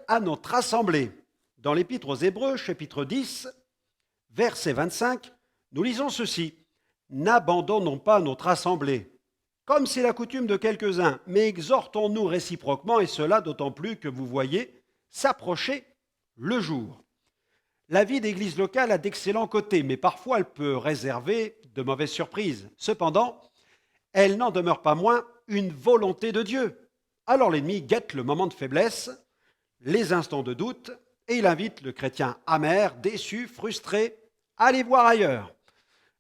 à notre assemblée. Dans l'Épître aux Hébreux, chapitre 10, verset 25, nous lisons ceci. N'abandonnons pas notre assemblée, comme c'est la coutume de quelques-uns, mais exhortons-nous réciproquement, et cela d'autant plus que vous voyez s'approcher le jour. La vie d'église locale a d'excellents côtés, mais parfois elle peut réserver de mauvaises surprises. Cependant, elle n'en demeure pas moins une volonté de Dieu. Alors l'ennemi guette le moment de faiblesse, les instants de doute, et il invite le chrétien amer, déçu, frustré, à aller voir ailleurs.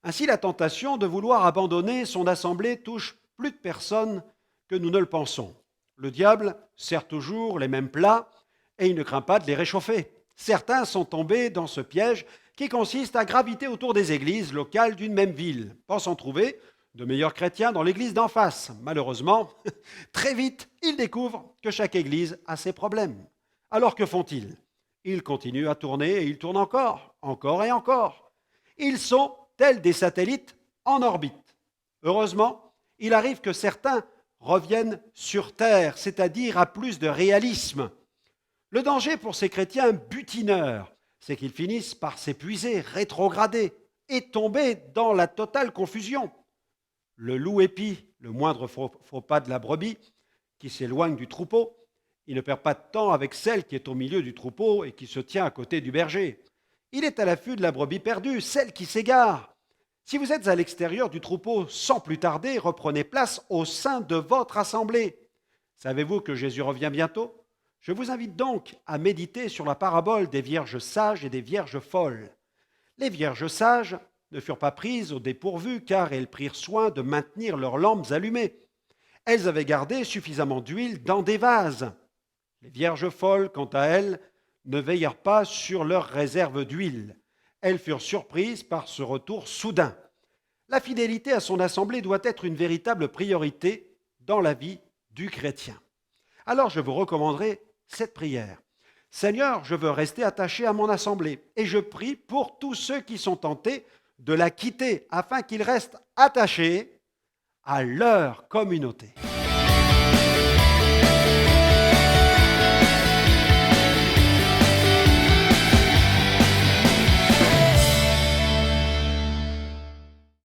Ainsi, la tentation de vouloir abandonner son assemblée touche plus de personnes que nous ne le pensons. Le diable sert toujours les mêmes plats et il ne craint pas de les réchauffer. Certains sont tombés dans ce piège qui consiste à graviter autour des églises locales d'une même ville, pensant trouver de meilleurs chrétiens dans l'église d'en face. Malheureusement, très vite, ils découvrent que chaque église a ses problèmes. Alors que font-ils? Ils continuent à tourner et ils tournent encore et encore. Ils sont tels des satellites en orbite. Heureusement, il arrive que certains reviennent sur Terre, c'est-à-dire à plus de réalisme. Le danger pour ces chrétiens butineurs, c'est qu'ils finissent par s'épuiser, rétrograder et tomber dans la totale confusion. Le loup épie le moindre faux pas de la brebis qui s'éloigne du troupeau. Il ne perd pas de temps avec celle qui est au milieu du troupeau et qui se tient à côté du berger. Il est à l'affût de la brebis perdue, celle qui s'égare. Si vous êtes à l'extérieur du troupeau, sans plus tarder, reprenez place au sein de votre assemblée. Savez-vous que Jésus revient bientôt? Je vous invite donc à méditer sur la parabole des vierges sages et des vierges folles. Les vierges sages ne furent pas prises au dépourvu car elles prirent soin de maintenir leurs lampes allumées. Elles avaient gardé suffisamment d'huile dans des vases. Les vierges folles, quant à elles, ne veillèrent pas sur leurs réserves d'huile. Elles furent surprises par ce retour soudain. La fidélité à son assemblée doit être une véritable priorité dans la vie du chrétien. Alors je vous recommanderai cette prière. Seigneur, je veux rester attaché à mon assemblée et je prie pour tous ceux qui sont tentés de la quitter afin qu'ils restent attachés à leur communauté.